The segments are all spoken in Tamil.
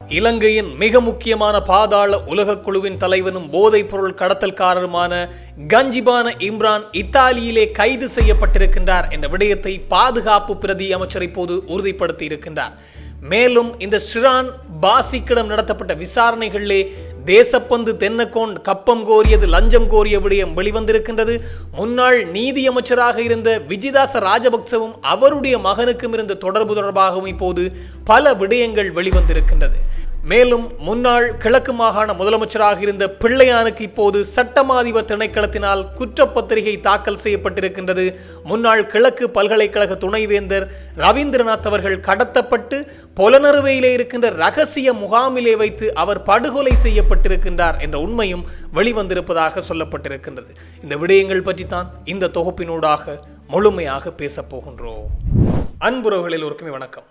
இலங்கையின் மிக முக்கியமான பாதாள உலக குழுவின் தலைவனும் போதைப் பொருள் கடத்தல்காரருமான கஞ்சிபான இம்ரான் இத்தாலியிலே கைது செய்யப்பட்டிருக்கின்றார் என்ற விடயத்தை பாதுகாப்பு பிரதி அமைச்சர் இப்போது உறுதிப்படுத்தி இருக்கின்றார். மேலும் இந்த ஷிரான் பாசிக்கிடம் நடத்தப்பட்ட விசாரணைகளிலே தேசப்பந்து தென்னக்கோன் கப்பம் கோரியது லஞ்சம் கோரிய விடயம் வெளிவந்திருக்கின்றது. முன்னாள் நீதி அமைச்சராக இருந்த விஜிதாச ராஜபக்சவும் அவருடைய மகனுக்கும் இருந்த தொடர்பாகவும் இப்போது பல விடயங்கள் வெளிவந்திருக்கின்றது. மேலும் முன்னாள் கிழக்கு மாகாண முதலமைச்சராக இருந்த பிள்ளையானுக்கு இப்போது சட்டமாதிபர் திணைக்களத்தினால் குற்றப்பத்திரிகை தாக்கல் செய்யப்பட்டிருக்கின்றது. முன்னாள் கிழக்கு பல்கலைக்கழக துணைவேந்தர் ரவீந்திரநாத் அவர்கள் கடத்தப்பட்டு பொலனறுவையிலே இருக்கின்ற ரகசிய முகாமிலே வைத்து அவர் படுகொலை செய்யப்பட்டிருக்கின்றார் என்ற உண்மையும் வெளிவந்திருப்பதாக சொல்லப்பட்டிருக்கின்றது. இந்த விடயங்கள் பற்றித்தான் இந்த தொகுப்பினூடாக முழுமையாக பேசப் போகின்றோம். அன்புறவுகளில் ஒருக்குமே வணக்கம்.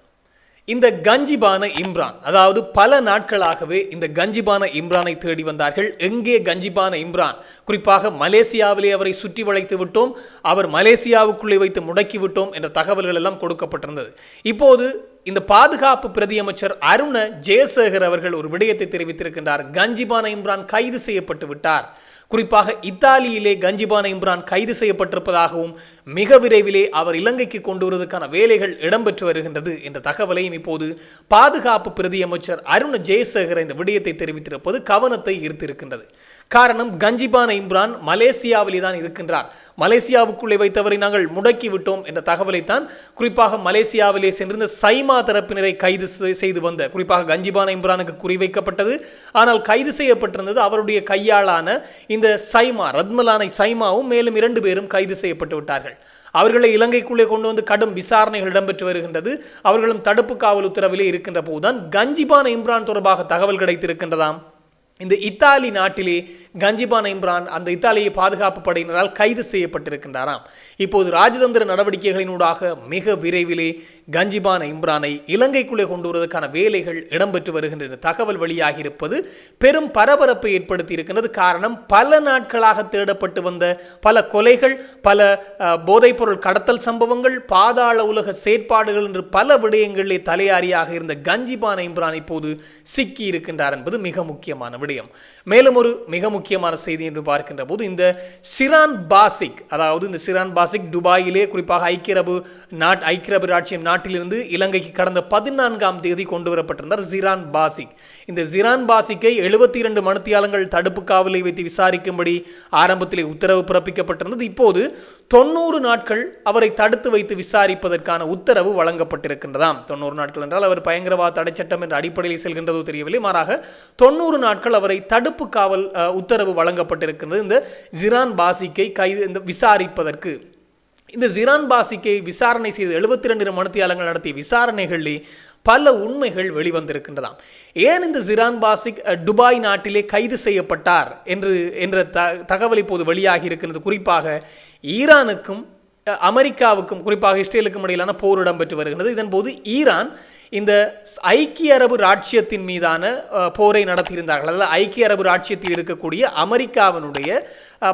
இந்த கஞ்சிபான இம்ரான், அதாவது பல நாட்களாகவே இந்த கஞ்சிபான இம்ரானை தேடி வந்தார்கள். எங்கே கஞ்சிபான இம்ரான்? குறிப்பாக மலேசியாவிலே அவரை சுற்றி வளைத்து விட்டோம், அவர் மலேசியாவுக்குள்ளே வைத்து முடக்கி விட்டோம் என்ற தகவல்கள் எல்லாம் கொடுக்கப்பட்டிருந்தது. இப்போது இந்த பாதுகாப்பு பிரதி அமைச்சர் அருண ஜெயசேகர் அவர்கள் ஒரு விடயத்தை தெரிவித்திருக்கின்றார். கஞ்சிபான இம்ரான் கைது செய்யப்பட்டு விட்டார். குறிப்பாக இத்தாலியிலே கஞ்சிபான இம்ரான் கைது செய்யப்பட்டிருப்பதாகவும் மிக விரைவிலே அவர் இலங்கைக்கு கொண்டு வருவதற்கான வேலைகள் இடம்பெற்று வருகின்றது என்ற தகவலையும் இப்போது பாதுகாப்பு பிரதி அமைச்சர் அருண ஜெயசேகர் இந்த விடயத்தை தெரிவித்திருப்பது கவனத்தை ஈர்த்திருக்கின்றது. காரணம், கஞ்சிபான இம்ரான் மலேசியாவிலே தான் இருக்கின்றார். மலேசியாவுக்குள்ளே வைத்தவரை நாங்கள் முடக்கி விட்டோம் என்ற தகவலைத்தான் குறிப்பாக மலேசியாவிலே சென்றிருந்த சைமா தரப்பினரை கைது செய்து வந்த குறிப்பாக கஞ்சிபான இம்ரானுக்கு குறிவைக்கப்பட்டது. ஆனால் கைது செய்யப்பட்டிருந்தது அவருடைய கையாளான இந்த சைமா, ரத்மலானை சைமாவும் மேலும் 2 பேரும் கைது செய்யப்பட்டு விட்டார்கள். அவர்களை இலங்கைக்குள்ளே கொண்டு வந்து கடும் விசாரணைகள் இடம்பெற்று வருகின்றது. அவர்களும் தடுப்பு காவல் உத்தரவிலே இருக்கின்ற போதுதான் கஞ்சிபான இம்ரான் தொடர்பாக தகவல் கிடைத்திருக்கின்றதாம். இந்த இத்தாலி நாட்டிலே கஞ்சிபான இம்ரான் அந்த இத்தாலிய பாதுகாப்பு படையினரால் கைது செய்யப்பட்டிருக்கின்றாராம். இப்போது ராஜதந்திர நடவடிக்கைகளினூடாக மிக விரைவிலே கஞ்சிபான இம்ரானை இலங்கைக்குள்ளே கொண்டு வருவதற்கான வேலைகள் இடம்பெற்று வருகின்ற தகவல் வெளியாகி இருப்பது பெரும் பரபரப்பை ஏற்படுத்தி இருக்கின்றது. காரணம், பல நாட்களாக தேடப்பட்டு வந்த பல கொலைகள், பல போதைப்பொருள் கடத்தல் சம்பவங்கள், பாதாள உலக செயற்பாடுகள் என்று பல விடயங்களிலே தலையாரியாக இருந்த கஞ்சிபான இம்ரான் இப்போது சிக்கி இருக்கின்றார் என்பது மிக முக்கியமான விடயம். மேலும் ஒரு மிக முக்கியமான செய்தி என்று பார்க்கின்ற போது இந்த ஷிரான் பாசிக், அதாவது இந்த ஷிரான் பாசிக் துபாயிலே குறிப்பாக ஐக்கிய அரபு ராச்சியம் நாட்டிலிருந்து இலங்கைக்கு கடந்த 14ஆம் தேதி கொண்டு வரப்பட்டிருந்தார் ஷிரான் பாசிக். இந்த ஷிரான் பாசிக்கை 72 மணித்தியாலங்கள் தடுப்பு காவலை வைத்து விசாரிக்கும்படி ஆரம்பத்திலே உத்தரவு பிறப்பிக்கப்பட்டிருந்தது. இப்போது 90 நாட்கள் அவரை தடுத்து வைத்து விசாரிப்பதற்கான உத்தரவு வழங்கப்பட்டிருக்கின்றதாம். 90 நாட்கள் என்றால் அவர் பயங்கரவாத தடை சட்டம் என்ற அடிப்படையில் செல்கின்றதோ தெரியவில்லை. மாறாக 90 நாட்கள் அவரை தடுப்பு காவல் உத்தரவு வழங்கப்பட்டிருக்கின்றது இந்த ஷிரான் பாசிக்கை விசாரிப்பதற்கு. இந்த ஷிரான் பாசிக்கை விசாரணை செய்து 72 மணித்தியாலங்கள் நடத்திய விசாரணைகளிலே பல உண்மைகள் வெளிவந்திருக்கின்றதாம். ஏன் இந்த ஷிரான் பாசிக் துபாய் நாட்டிலே கைது செய்யப்பட்டார் என்ற தகவல் இப்போது வெளியாகி இருக்கின்றது. குறிப்பாக ஈரானுக்கும் அமெரிக்காவுக்கும் குறிப்பாக இஸ்ரேலுக்கும் இடையிலான போர் இடம்பெற்று வருகின்றது. இதன்போது ஈரான் இந்த ஐக்கிய அரபு ராச்சியத்தின் மீதான போரை நடத்தியிருந்தார்கள். அதாவது ஐக்கிய அரபு ராச்சியத்தில் இருக்கக்கூடிய அமெரிக்காவினுடைய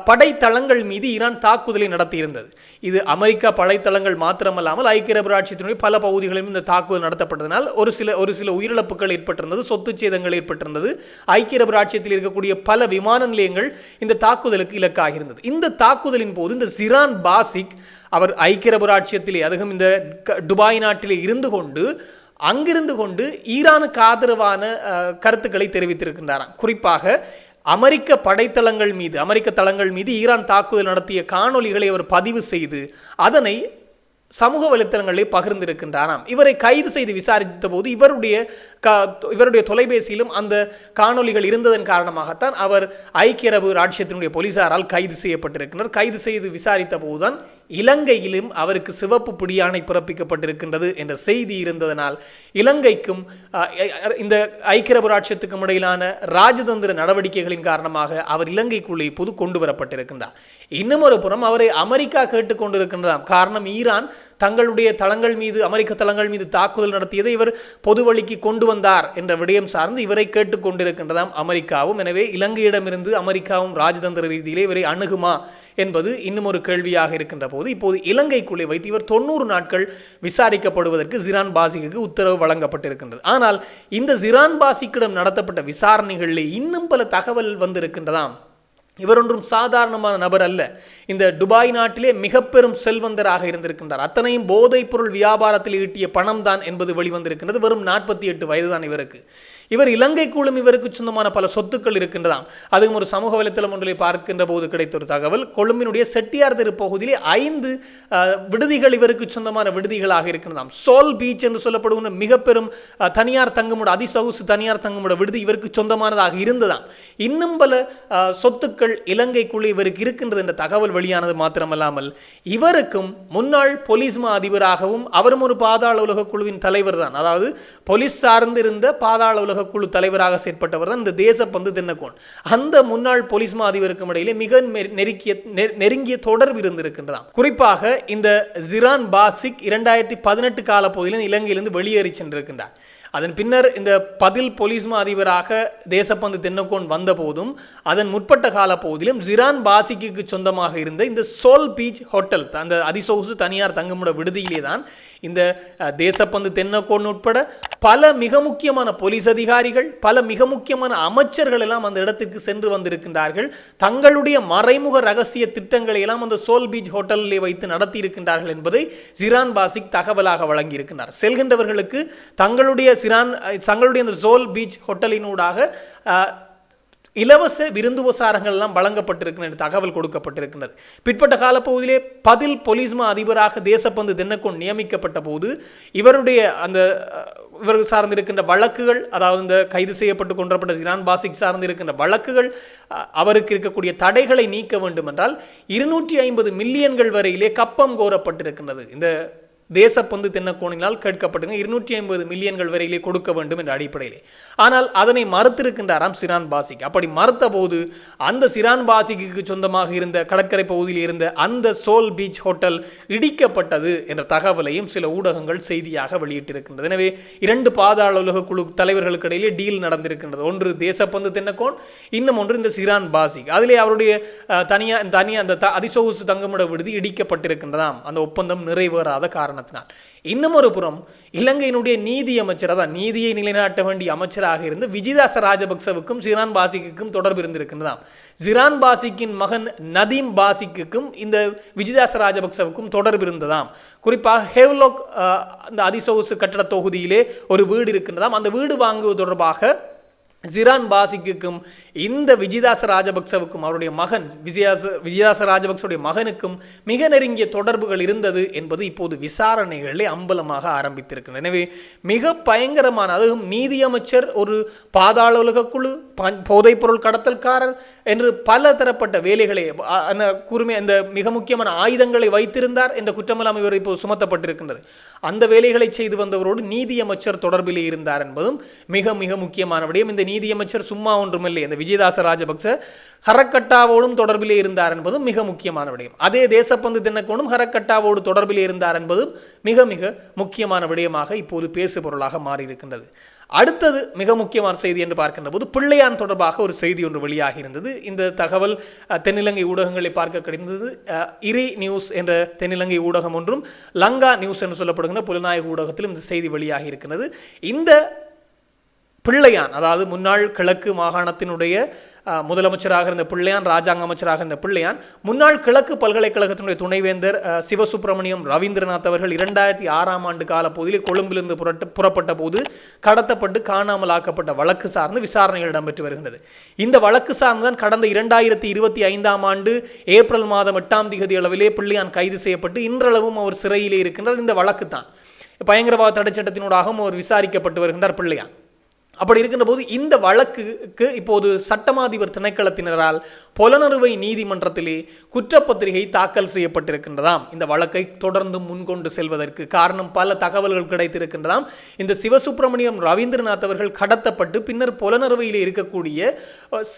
படைத்தளங்கள் மீது ஈரான் தாக்குதலை நடத்தியிருந்தது. இது அமெரிக்கா படைத்தளங்கள் மாத்திரமல்லாமல் ஐக்கிய அரபு ராச்சியத்தினுடைய பல பகுதிகளிலும் இந்த தாக்குதல் நடத்தப்பட்டதனால் ஒரு சில உயிரிழப்புகள் ஏற்பட்டிருந்தது, சொத்து சேதங்கள் ஏற்பட்டிருந்தது. ஐக்கிய அரபு ராச்சியத்தில் இருக்கக்கூடிய பல விமான நிலையங்கள் இந்த தாக்குதலுக்கு இலக்காகியிருந்தது. இந்த தாக்குதலின் போது இந்த ஷிரான் பாசிக் அவர் ஐக்கிய அரபு ராச்சியத்திலே, அதுவும் இந்த துபாய் நாட்டிலே அங்கிருந்து கொண்டு ஈரானுக்கு ஆதரவான கருத்துக்களை தெரிவித்திருக்கின்றாராம். குறிப்பாக அமெரிக்க தளங்கள் மீது ஈரான் தாக்குதல் நடத்திய காணொலிகளை அவர் பதிவு செய்து அதனை சமூக வலைத்தளங்களில் பகிர்ந்திருக்கின்றாராம். இவரை கைது செய்து விசாரித்த போது இவருடைய தொலைபேசியிலும் அந்த காணொலிகள் இருந்ததன் காரணமாகத்தான் அவர் ஐக்கிய அரபு ராச்சியத்தினுடைய போலீசாரால் கைது செய்யப்பட்டிருக்கிறார். கைது செய்து விசாரித்த போதுதான் இலங்கையிலும் அவருக்கு சிவப்பு பிடியாணை பிறப்பிக்கப்பட்டிருக்கின்றது என்ற செய்தி இருந்ததனால் இலங்கைக்கும் இந்த ஐக்கிய அரபு ராச்சியத்துக்கும் இடையிலான ராஜதந்திர நடவடிக்கைகளின் காரணமாக அவர் இலங்கைக்குள்ளே இப்போது கொண்டு வரப்பட்டிருக்கின்றார். இன்னும் ஒரு புறம் அவரை அமெரிக்கா கேட்டுக்கொண்டிருக்கின்றார். காரணம், ஈரான் தங்களுடைய தளங்கள் மீது, அமெரிக்க தளங்கள் மீது தாக்குதல் நடத்தியதை இவர் பொது வழிக்கு கொண்டு வந்தார் என்ற விடயம் சார்ந்து இவரை கேட்டுக்கொண்டிருக்கின்றதாம் அமெரிக்காவும். எனவே இலங்கையிடமிருந்து அமெரிக்காவும் ராஜதந்திர ரீதியிலே இவரை அணுகுமா என்பது இன்னும் ஒரு கேள்வியாக இருக்கின்ற போது, இப்போது இலங்கைக்குள்ளே வைத்து இவர் 90 நாட்கள் விசாரிக்கப்படுவதற்கு ஜிரான் பாசிக்கு உத்தரவு வழங்கப்பட்டிருக்கின்றது. ஆனால் இந்த ஜிரான் பாசிக்கிடம் நடத்தப்பட்ட விசாரணைகளிலே இன்னும் பல தகவல் வந்திருக்கின்றதாம். இவர் ஒன்றும் சாதாரணமான நபர் அல்ல. இந்த துபாய் நாட்டிலே மிக பெரும் செல்வந்தராக இருந்திருக்கின்றார். அத்தனையும் போதைப் பொருள் வியாபாரத்தில் ஈட்டிய பணம் தான் என்பது வெளிவந்திருக்கின்றது. வெறும் 48 வயது தான் இவருக்கு. இவர் இலங்கைக்குள்ளும் இவருக்கு சொந்தமான பல சொத்துக்கள் இருக்கின்றதாம். அதுவும் ஒரு சமூக வலைத்தளம் ஒன்றிலே பார்க்கின்ற போது கிடைத்த ஒரு தகவல், கொழும்பினுடைய செட்டியார் தெரு பகுதியிலே 5 விடுதிகள் இவருக்கு சொந்தமான விடுதிகளாக இருக்கின்றதாம். சோல் பீச் என்று சொல்லப்படுகின்ற மிக பெரும் தனியார் தங்குமிட, அதிசொகுசு தனியார் தங்குமிட விடுதி இவருக்கு சொந்தமானதாக இருந்ததாம். இன்னும் பல சொத்துக்கள் இலங்கைக்குள்ளே இவருக்கு இருக்கின்றது என்ற தகவல் வெளியானது மாத்திரமல்லாமல், இவருக்கும் முன்னாள் போலீஸ் மா அதிபராகவும் அவரும் ஒரு பாதாள உலக குழுவின் தலைவர் தான். அதாவது போலீஸ் சார்ந்திருந்த பாதாள உலக குழு தலைவராக செயற்பட்டவர் தான் இந்த தேசப்பந்து தென்னக்கோன். அந்த முன்னாள் போலீஸ் மா அதிபருக்கும் இடையிலே மிக நெருங்கிய தொடர்பு இருந்திருக்கின்றதாம். குறிப்பாக இந்த ஜிரான் பாசிக் 2018 கால பகுதியில் இலங்கையிலிருந்து வெளியேறி சென்றிருக்கின்றார். அதன் பின்னர் இந்த பதில் போலீஸ் மா அதிபராக தேசப்பந்து தென்னக்கோன் வந்த போதும் அதன் முற்பட்ட கால பகுதியிலும் ஜிரான் பாசிக்கு சொந்தமாக இருந்த இந்த சோல் பீச் ஹோட்டல், அந்த அதிசொகுசு தனியார் தங்குமிட விடுதியிலே தான் இந்த தேசப்பந்து தென்னக்கோன் உட்பட பல மிக முக்கியமான போலீஸ் அதிகாரிகள், பல மிக முக்கியமான அமைச்சர்கள் எல்லாம் அந்த இடத்திற்கு சென்று வந்திருக்கின்றார்கள். தங்களுடைய மறைமுக ரகசிய திட்டங்களை எல்லாம் அந்த சோல் பீச் ஹோட்டலிலே வைத்து நடத்தி இருக்கின்றார்கள் என்பதை ஜிரான் பாசிக் தகவலாக வழங்கியிருக்கின்றார். செல்கின்றவர்களுக்கு தங்களுடைய அந்த சோல் பீச் ஹோட்டலினூடாக இலவச விருந்துபசாரங்கள் எல்லாம் வழங்கப்பட்டிருக்கின்ற தகவல் கொடுக்கப்பட்டிருக்கின்றது. பிற்பட்ட காலப்பகுதியிலே பதில் போலீஸ் மா அதிபராக தேசப்பந்து தென்னக்கோன் நியமிக்கப்பட்ட போது இவர் சார்ந்திருக்கின்ற வழக்குகள், அதாவது இந்த கைது செய்யப்பட்டு கொன்றப்பட்ட ஜிரான் பாசிக் சார்ந்திருக்கின்ற வழக்குகள், அவருக்கு இருக்கக்கூடிய தடைகளை நீக்க வேண்டும் என்றால் 250 மில்லியன்கள் வரையிலே கப்பம் கோரப்பட்டிருக்கின்றது. இந்த தேசப்பந்து தென்னக்கோனினால் கேட்கப்பட்டுங்க 250 மில்லியன்கள் வரையிலே கொடுக்க வேண்டும் என்ற அடிப்படையிலே. ஆனால் அதனை மறுத்திருக்கின்றாராம் சிரான் பாசிக். அப்படி மறுத்த போது அந்த சிரான் பாசிக்கு சொந்தமாக இருந்த கடற்கரை பகுதியில் இருந்த அந்த சோல் பீச் ஹோட்டல் இடிக்கப்பட்டது என்ற தகவலையும் சில ஊடகங்கள் செய்தியாக வெளியிட்டிருக்கின்றது. எனவே 2 பாதாள உலக குழு தலைவர்களுக்கு இடையிலே டீல் நடந்திருக்கின்றது. ஒன்று தேசப்பந்து தென்னக்கோன், இன்னும் ஒன்று இந்த சிரான் பாசிக். அதிலே அவருடைய அந்த அதிசொகுசு தங்குமிட விடுதி இடிக்கப்பட்டிருக்கின்றதாம், அந்த ஒப்பந்தம் நிறைவேறாத காரணம். இன்னும் ஒரு புறம் இலங்கையினுடைய நீதி அமைச்சர், அதான் நீதியை நிலைநாட்ட வேண்டிய அமைச்சராக இருந்து விஜிதாச ராஜபக்சவுக்கும் ஜிரான் பாசிக்கும் தொடர்பு இருந்திருக்கின்றதாம். ஜிரான் பாசிக்கின் மகன் நதீம் பாசிக்கும் இந்த விஜிதாச ராஜபக்சவுக்கும் தொடர்பு இருந்ததாம். குறிப்பாக ஹேவ்லோக் அந்த அதிசொகுசு கட்டட தொகுதியிலே ஒரு வீடு இருக்கின்றதாம். அந்த வீடு வாங்குவது தொடர்பாக ஜிரான் பாசிக்கும் இந்த விஜிதாச ராஜபக்சவுக்கும் அவருடைய மகன் விஜிதாச ராஜபக்சவுடைய மகனுக்கும் மிக நெருங்கிய தொடர்புகள் இருந்தது என்பது இப்போது விசாரணைகளிலே அம்பலமாக ஆரம்பித்திருக்கின்றன. எனவே மிக பயங்கரமான, அதுவும் நீதியமைச்சர் ஒரு பாதாள உலக குழு, போதைப் பொருள் கடத்தல்காரர் என்று பல தரப்பட்ட வேலைகளை இந்த மிக முக்கியமான ஆயுதங்களை வைத்திருந்தார் என்ற குற்றமெல்லாம் இவர் இப்போது சுமத்தப்பட்டிருக்கின்றது. அந்த வேலைகளை செய்து வந்தவரோடு நீதியமைச்சர் தொடர்பிலே இருந்தார் என்பதும் மிக மிக முக்கியமான விடயம். இந்த நீதியமைச்சர் சும்மா ஒன்றுமில்லை, இந்த விஜயதாச ராஜபக்ச ஹரக்கட்டாவோடும் தொடர்பிலே இருந்தார் என்பதும் மிக முக்கியமான விடயம். அதே தேசப்பந்து தென்னக்கோனும் ஹரக்கட்டாவோடு தொடர்பிலே இருந்தார் என்பதும் மிக மிக முக்கியமான விடயமாக இப்போது பேசு பொருளாக மாறியிருக்கின்றது. அடுத்தது மிக முக்கியமான செய்தி என்று பார்க்கின்ற போது பிள்ளையான் தொடர்பாக ஒரு செய்தி ஒன்று வெளியாகி இருந்தது. இந்த தகவல் தென்னிலங்கை ஊடகங்களை பார்க்க கிடைந்தது. இரி நியூஸ் என்ற தென்னிலங்கை ஊடகம் ஒன்றும், லங்கா நியூஸ் என்று சொல்லப்படுகின்ற புலனாய்வு ஊடகத்திலும் இந்த செய்தி வெளியாகி இருக்கிறது. இந்த பிள்ளையான், அதாவது முன்னாள் கிழக்கு மாகாணத்தினுடைய முதலமைச்சராக இருந்த பிள்ளையான், ராஜாங்க அமைச்சராக இருந்த பிள்ளையான், முன்னாள் கிழக்கு பல்கலைக்கழகத்தினுடைய துணைவேந்தர் சிவசுப்பிரமணியம் ரவீந்திரநாத் அவர்கள் 2006ஆம் ஆண்டு கால பகுதியில் கொழும்பிலிருந்து புறப்பட்ட போது கடத்தப்பட்டு காணாமல் ஆக்கப்பட்ட வழக்கு சார்ந்து விசாரணைகள் இடம்பெற்று வருகின்றது. இந்த வழக்கு சார்ந்துதான் கடந்த 2025ஆம் ஆண்டு ஏப்ரல் மாதம் 8ஆம் தேதி அளவிலே பிள்ளையான் கைது செய்யப்பட்டு இன்றளவும் அவர் சிறையிலே இருக்கின்றார். இந்த வழக்கு தான் பயங்கரவாத தடை சட்டத்தினூடாகவும் அவர் விசாரிக்கப்பட்டு வருகின்றார் பிள்ளையான். அப்படி இருக்கின்ற போது இந்த வழக்குக்கு இப்போது சட்டமாதிபர் திணைக்களத்தினரால் புலனறுவை நீதிமன்றத்திலே குற்றப்பத்திரிகை தாக்கல் செய்யப்பட்டிருக்கின்றதாம். இந்த வழக்கை தொடர்ந்து முன்கொண்டு செல்வதற்கு காரணம் பல தகவல்கள் கிடைத்திருக்கின்றதாம். இந்த சிவசுப்பிரமணியம் ரவீந்திரநாத் அவர்கள் கடத்தப்பட்டு பின்னர் புலனறுவையிலே இருக்கக்கூடிய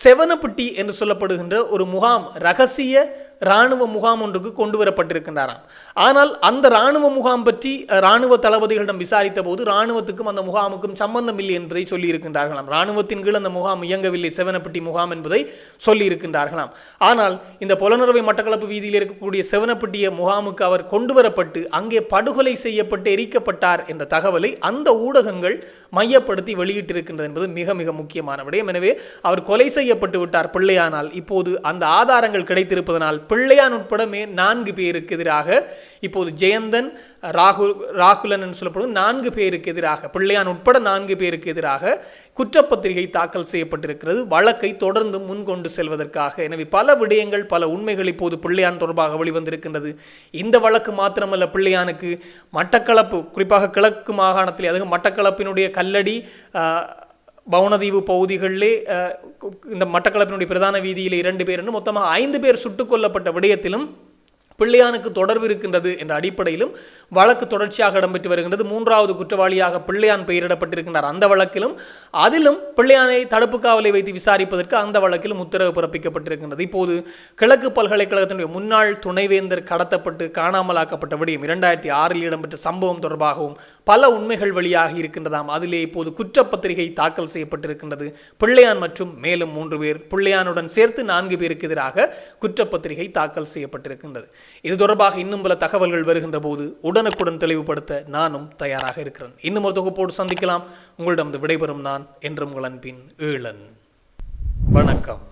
செவனப்பட்டி என்று சொல்லப்படுகின்ற ஒரு முகாம், ரகசிய இராணுவ முகாம் ஒன்றுக்கு கொண்டு வரப்பட்டிருக்கின்றாராம். ஆனால் அந்த இராணுவ முகாம் பற்றி இராணுவ தளபதிகளிடம் விசாரித்த போது இராணுவத்துக்கும் அந்த முகாமுக்கும் சம்பந்தம் இல்லை என்பதை சொல்லியிருக்கின்றார்களாம். இராணுவத்தின் கீழ் அந்த முகாம் இயங்கவில்லை, செவனப்பட்டி முகாம் என்பதை சொல்லியிருக்கின்றார்களாம். ஆனால் இந்த புலனறுவை மட்டக்களப்பு வீதியில் இருக்கக்கூடிய செவனப்பட்டிய முகாமுக்கு அவர் கொண்டு வரப்பட்டு அங்கே படுகொலை செய்யப்பட்டு எரிக்கப்பட்டார் என்ற தகவலை அந்த ஊடகங்கள் மையப்படுத்தி வெளியிட்டிருக்கின்றது என்பது மிக மிக முக்கியமான விடயம். எனவே அவர் கொலை செய்யப்பட்டு விட்டார் பிள்ளையானால். இப்போது அந்த ஆதாரங்கள் கிடைத்திருப்பதனால் பிள்ளையான் உட்பட 4 பேருக்கு எதிராக, இப்போது ஜெயந்தன், ராகுலன் என்று சொல்லப்படும் 4 பேருக்கு எதிராக, பிள்ளையான் உட்பட 4 பேருக்கு எதிராக குற்றப்பத்திரிகை தாக்கல் செய்யப்பட்டிருக்கிறது, வழக்கை தொடர்ந்து முன்கொண்டு செல்வதற்காக. எனவே பல விடயங்கள், பல உண்மைகள் இப்போது பிள்ளையான் தொடர்பாக வெளிவந்திருக்கின்றது. இந்த வழக்கு மாத்திரமல்ல, பிள்ளையானுக்கு மட்டக்களப்பு, குறிப்பாக கிழக்கு மாகாணத்தில், அதுவும் மட்டக்களப்பினுடைய கல்லடி, பவுனதீவு பகுதிகளிலே இந்த மட்டக்களப்பினுடைய பிரதான வீதியிலே 2 பேர் என்று மொத்தமாக 5 பேர் சுட்டுக் கொல்லப்பட்ட விடயத்திலும் பிள்ளையானுக்கு தொடர்பு இருக்கின்றது என்ற அடிப்படையிலும் வழக்கு தொடர்ச்சியாக இடம்பெற்று வருகின்றது. 3வது குற்றவாளியாக பிள்ளையான் பெயரிடப்பட்டிருக்கின்றார் அந்த வழக்கிலும். அதிலும் பிள்ளையானை தடுப்பு காவலை வைத்து விசாரிப்பதற்கு அந்த வழக்கிலும் உத்தரவு பிறப்பிக்கப்பட்டிருக்கின்றது. இப்போது கிழக்கு பல்கலைக்கழகத்தினுடைய முன்னாள் துணைவேந்தர் கடத்தப்பட்டு காணாமலாக்கப்பட்ட விடயம் 2006இல் இடம்பெற்ற சம்பவம் தொடர்பாகவும் பல உண்மைகள் வெளியாகி இருக்கின்றதாம். அதிலே இப்போது குற்றப்பத்திரிகை தாக்கல் செய்யப்பட்டிருக்கின்றது. பிள்ளையான் மற்றும் மேலும் 3 பேர், பிள்ளையானுடன் சேர்த்து 4 பேருக்கு எதிராக குற்றப்பத்திரிகை தாக்கல் செய்யப்பட்டிருக்கின்றது. இது தொடர்பாக இன்னும் பல தகவல்கள் வருகின்ற போது உடனுக்குடன் தெளிவுபடுத்த நானும் தயாராக இருக்கிறேன். இன்னும் ஒரு தொகுப்போடு சந்திக்கலாம். உங்களிடம் விடைபெறும் நான் என்றும் உங்கள் அன்பின் ஈழன். வணக்கம்.